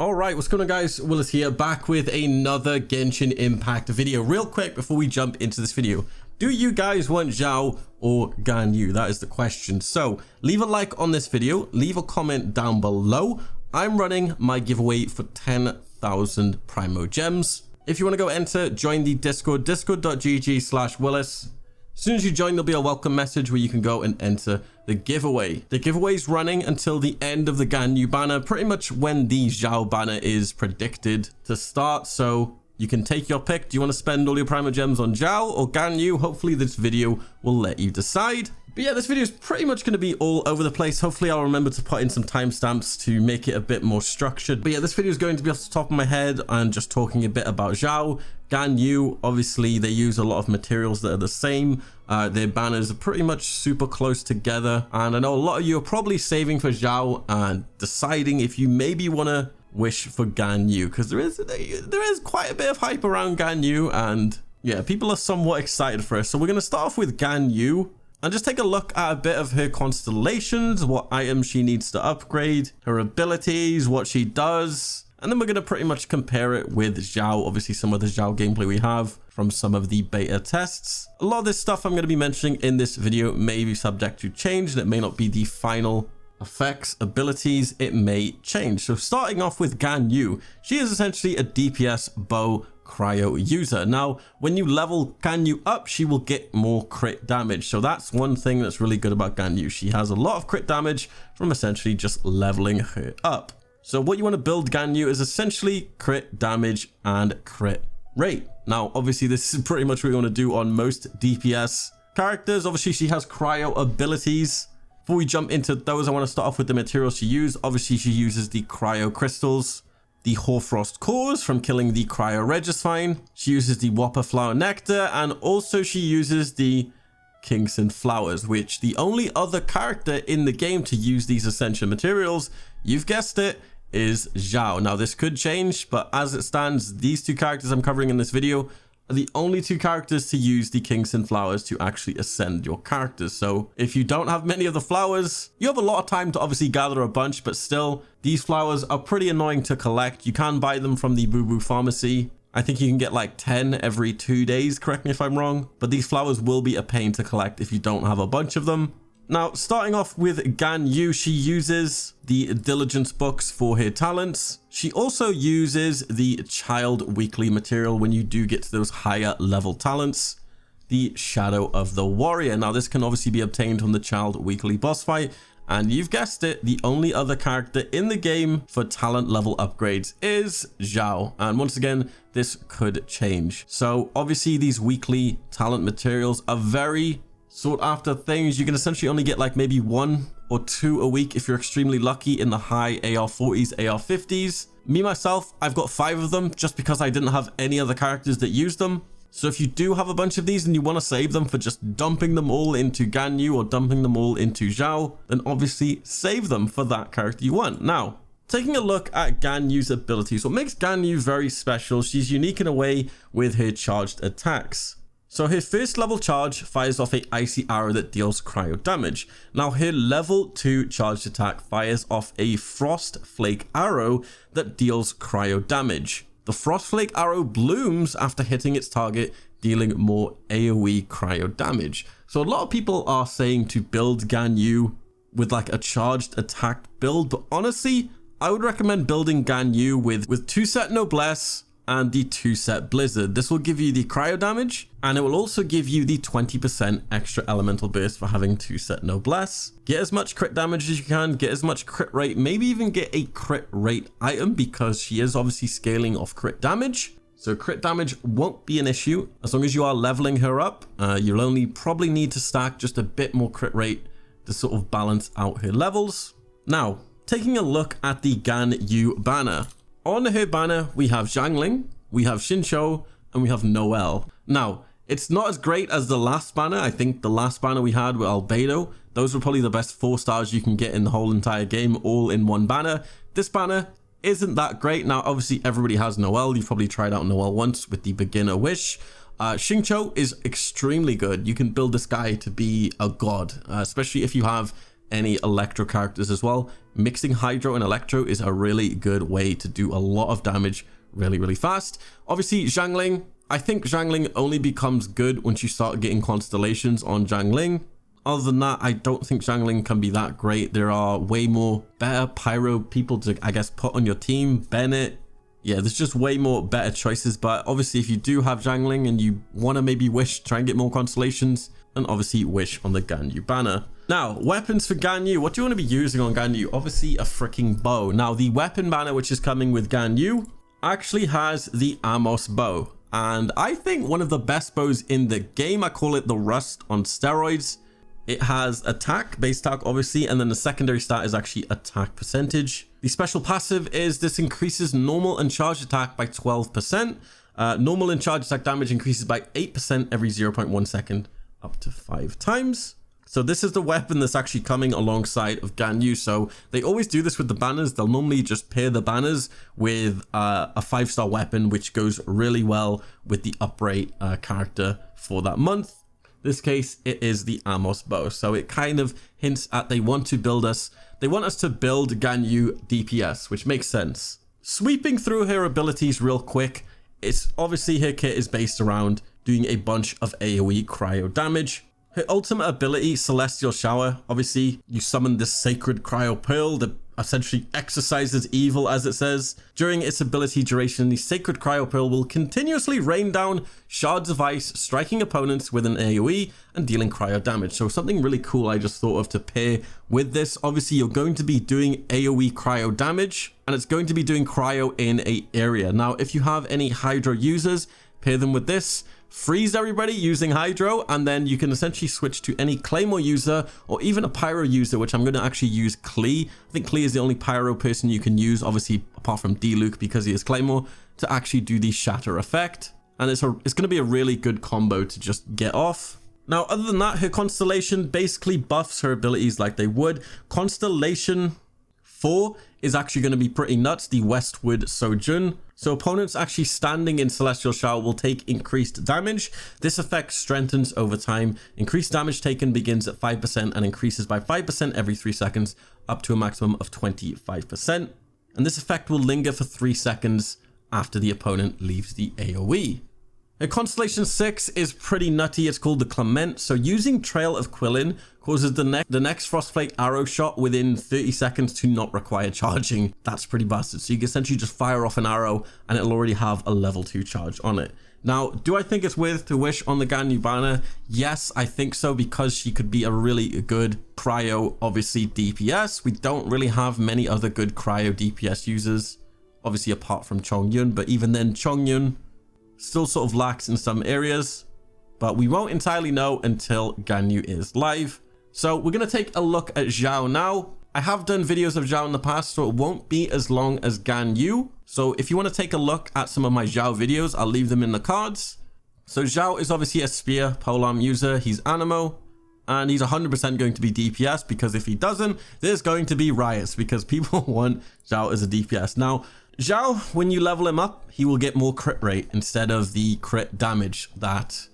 Alright, what's going on guys? Willis here, back with another Genshin Impact video. Real quick before we jump into this video, do you guys want Xiao or Ganyu? That is the question. So leave a like on this video, leave a comment down below. I'm running my giveaway for 10,000 Primo Gems. If you want to go enter, join the Discord, discord.gg/Willis. As soon as you join, there'll be a welcome message where you can go and enter the giveaway. The giveaway is running until the end of the Ganyu banner, pretty much when the Xiao banner is predicted to start. So you can take your pick. Do you want to spend all your Primo Gems on Xiao or Ganyu? Hopefully this video will let you decide. But yeah, this video is pretty much going to be all over the place. Hopefully I'll remember to put in some timestamps to make it a bit more structured. But yeah, this video is going to be off the top of my head and just talking a bit about Xiao. Ganyu, obviously they use a lot of materials that are the same. Their banners are pretty much super close together. And I know a lot of you are probably saving for Xiao and deciding if you maybe want to wish for Ganyu, because there is quite a bit of hype around Ganyu, and yeah, people are somewhat excited for it. So we're going to start off with Ganyu and just take a look at a bit of her constellations, what items she needs to upgrade, her abilities, what she does. And then we're going to pretty much compare it with Xiao. Obviously, some of the Xiao gameplay we have from some of the beta tests. A lot of this stuff I'm going to be mentioning in this video may be subject to change, and it may not be the final effects, abilities, it may change. So starting off with Ganyu, she is essentially a DPS bow cryo user. Now, when you level Ganyu up, she will get more crit damage. So that's one thing that's really good about Ganyu. She has a lot of crit damage from essentially just leveling her up. So what you want to build Ganyu is essentially crit damage and crit rate. Now, obviously, this is pretty much what we want to do on most DPS characters. Obviously, she has cryo abilities. Before we jump into those, I want to start off with the materials she used. Obviously, she uses the cryo crystals, the hoarfrost cores from killing the cryo regisvine. She uses the whopper flower nectar, and also she uses the Kingston flowers, which the only other character in the game to use these essential materials, you've guessed it, is Xiao. Now this could change, but as it stands, these two characters I'm covering in this video are the only two characters to use the Kingston flowers to actually ascend your characters. So if you don't have many of the flowers, you have a lot of time to obviously gather a bunch, but still these flowers are pretty annoying to collect. You can buy them from the Boo Boo Pharmacy. I think you can get like 10 every 2 days, correct me if I'm wrong, but these flowers will be a pain to collect if you don't have a bunch of them. Now, starting off with Ganyu, she uses the diligence books for her talents. She also uses the child weekly material when you do get to those higher level talents, the Shadow of the Warrior. Now, this can obviously be obtained from the child weekly boss fight. And you've guessed it, the only other character in the game for talent level upgrades is Xiao. And once again, this could change. So obviously these weekly talent materials are very sought after things. You can essentially only get like maybe 1 or 2 a week if you're extremely lucky in the high AR40s, AR50s. Me, myself, I've got 5 of them just because I didn't have any other characters that used them. So if you do have a bunch of these and you want to save them for just dumping them all into Ganyu or dumping them all into Xiao, then obviously save them for that character you want. Now, taking a look at Ganyu's abilities, what makes Ganyu very special, she's unique in a way with her charged attacks. So her first level charge fires off a icy arrow that deals cryo damage. Now her level 2 charged attack fires off a frost flake arrow that deals cryo damage. The frost flake arrow blooms after hitting its target, dealing more AoE cryo damage. So a lot of people are saying to build Ganyu with like a charged attack build, but honestly, I would recommend building Ganyu with 2 set noblesse and the 2 set blizzard. This will give you the cryo damage, and it will also give you the 20% extra elemental burst for having 2 set noblesse. Get as much crit damage as you can, get as much crit rate, maybe even get a crit rate item because she is obviously scaling off crit damage. So crit damage won't be an issue as long as you are leveling her up. You'll only probably need to stack just a bit more crit rate to sort of balance out her levels. Now, taking a look at the Ganyu banner. On her banner, we have Zhang Ling, we have Xiao, and we have Noelle. Now, it's not as great as the last banner. I think the last banner we had with Albedo, those were probably the best 4 stars you can get in the whole entire game, all in one banner. This banner isn't that great. Now, obviously, everybody has Noelle. You've probably tried out Noelle once with the beginner wish. Xiao is extremely good. You can build this guy to be a god, especially if you have any electro characters as well. Mixing hydro and electro is a really good way to do a lot of damage really, really fast. Obviously, Zhang Ling, I think Zhang Ling only becomes good once you start getting constellations on Zhang Ling. Other than that, I don't think Zhang Ling can be that great. There are way more better pyro people to, I guess, put on your team. Bennett. Yeah, there's just way more better choices. But obviously, if you do have Zhang Ling and you want to maybe wish, try and get more constellations, then obviously wish on the Ganyu banner. Now, weapons for Ganyu. What do you want to be using on Ganyu? Obviously, a freaking bow. Now, the weapon banner, which is coming with Ganyu, actually has the Amos bow. And I think one of the best bows in the game. I call it the Rust on steroids. It has attack, base attack obviously, and then the secondary stat is actually attack percentage. The special passive is this increases normal and charged attack by 12%. Normal and charged attack damage increases by 8% every 0.1 second, up to 5 times. So this is the weapon that's actually coming alongside of Ganyu. So they always do this with the banners. They'll normally just pair the banners with a 5-star weapon, which goes really well with the uprate character for that month. This case, it is the Amos bow. So it kind of hints at they want to build us. They want us to build Ganyu DPS, which makes sense. Sweeping through her abilities real quick. It's obviously her kit is based around doing a bunch of AoE cryo damage. Her ultimate ability, Celestial Shower. Obviously, you summon this sacred cryo pearl that essentially exorcises evil, as it says. During its ability duration, the sacred cryo pearl will continuously rain down shards of ice, striking opponents with an AoE and dealing cryo damage. So something really cool I just thought of to pair with this. Obviously, you're going to be doing AoE cryo damage, and it's going to be doing cryo in an area. Now, if you have any Hydro users, pair them with this. Freeze everybody using Hydro, and then you can essentially switch to any Claymore user or even a Pyro user, which I'm going to actually use Klee. I think Klee is the only Pyro person you can use, obviously apart from D-Luke because he is Claymore, to actually do the Shatter effect. And it's going to be a really good combo to just get off. Now, other than that, her Constellation basically buffs her abilities like they would. Constellation 4 is actually going to be pretty nuts, the Westward Sojourn. So opponents actually standing in Celestial Shower will take increased damage. This effect strengthens over time. Increased damage taken begins at 5% and increases by 5% every 3 seconds, up to a maximum of 25%. And this effect will linger for 3 seconds after the opponent leaves the AoE. Her Constellation 6 is pretty nutty. It's called the Clement. So using Trail of Quillin causes the next Frostflake arrow shot within 30 seconds to not require charging. That's pretty busted. So you can essentially just fire off an arrow and it'll already have a level 2 charge on it. Now, do I think it's worth to wish on the Ganyu banner? Yes, I think so, because she could be a really good cryo, obviously, DPS. We don't really have many other good cryo DPS users, obviously apart from Chongyun, but even then Chongyun still sort of lacks in some areas, but we won't entirely know until Ganyu is live. So we're going to take a look at Xiao now. I have done videos of Xiao in the past, so it won't be as long as Ganyu. So if you want to take a look at some of my Xiao videos, I'll leave them in the cards. So Xiao is obviously a spear polearm user. He's Animo, and he's 100% going to be DPS, because if he doesn't, there's going to be riots because people want Xiao as a DPS. Now, Xiao, when you level him up, he will get more crit rate instead of the crit damage that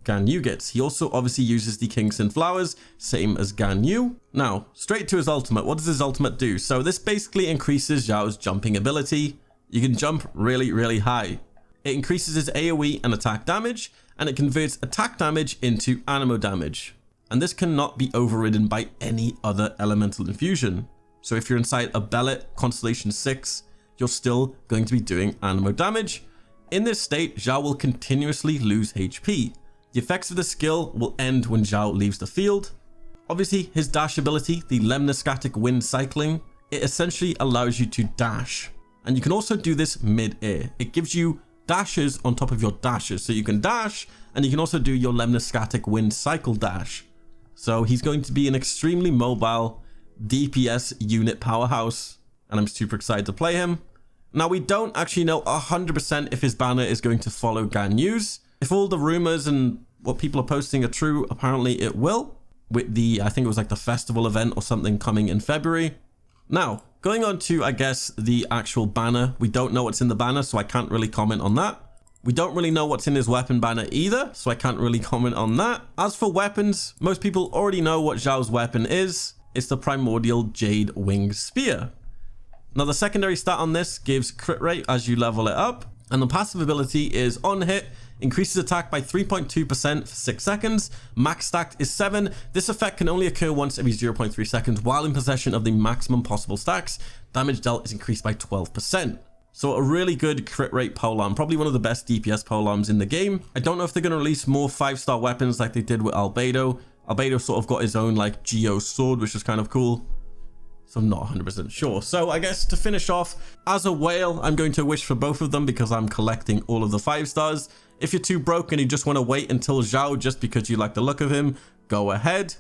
Ganyu gets. He also obviously uses the Kingston Flowers, same as Ganyu. Now, straight to his ultimate. What does his ultimate do? So this basically increases Xiao's jumping ability. You can jump really, really high. It increases his AoE and attack damage, and it converts attack damage into Animo damage. And this cannot be overridden by any other elemental infusion. So if you're inside a Bellet Constellation 6, you're still going to be doing Animo damage. In this state, Xiao will continuously lose HP. The effects of the skill will end when Xiao leaves the field. Obviously, his dash ability, the Lemniscatic Wind Cycling, it essentially allows you to dash. And you can also do this mid-air. It gives you dashes on top of your dashes. So you can dash, and you can also do your Lemniscatic Wind Cycle dash. So he's going to be an extremely mobile DPS unit powerhouse, and I'm super excited to play him. Now, we don't actually know 100% if his banner is going to follow Ganyu's. If all the rumors and what people are posting are true, apparently it will, with the, I think it was like the festival event or something coming in February. Now, going on to, I guess, the actual banner. We don't know what's in the banner, so I can't really comment on that. We don't really know what's in his weapon banner either, so I can't really comment on that. As for weapons, most people already know what Xiao's weapon is. it's the Primordial Jade Wing Spear. Now the secondary stat on this gives crit rate as you level it up, and the passive ability is on hit, increases attack by 3.2% for 6 seconds. Max stacked is 7. This effect can only occur once every 0.3 seconds while in possession of the maximum possible stacks. Damage dealt is increased by 12%. So a really good crit rate polearm, probably one of the best DPS polearms in the game. I don't know if they're going to release more 5-star weapons like they did with Albedo. Albedo sort of got his own like Geo sword, which was kind of cool. So I'm not 100% sure. So I guess to finish off, as a whale, I'm going to wish for both of them because I'm collecting all of the 5 stars. If you're too broke and you just want to wait until Xiao just because you like the look of him, go ahead.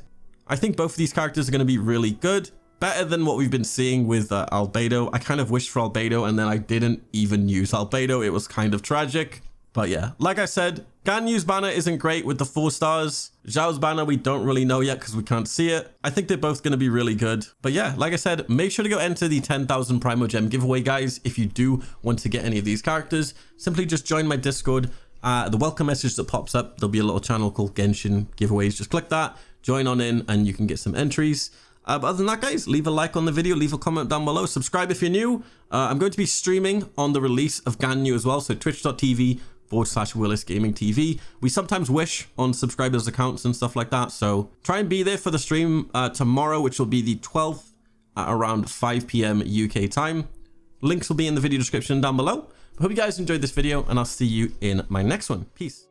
I think both of these characters are going to be really good. Better than what we've been seeing with Albedo. I kind of wished for Albedo and then I didn't even use Albedo. It was kind of tragic. But yeah, like I said, Ganyu's banner isn't great with the 4 stars. Xiao's banner, we don't really know yet because we can't see it. I think they're both going to be really good. But yeah, like I said, make sure to go enter the 10,000 Primo Gem giveaway, guys. If you do want to get any of these characters, simply just join my Discord. The welcome message that pops up, there'll be a little channel called Genshin giveaways. Just click that, join on in, and you can get some entries. But other than that, guys, leave a like on the video, leave a comment down below, subscribe if you're new. I'm going to be streaming on the release of Ganyu as well, so twitch.tv/WillisGamingTV. We sometimes wish on subscribers' accounts and stuff like that, so try and be there for the stream tomorrow, which will be the 12th at around 5 p.m. UK time. Links will be in the video description down below. I hope you guys enjoyed this video, and I'll see you in my next one. Peace.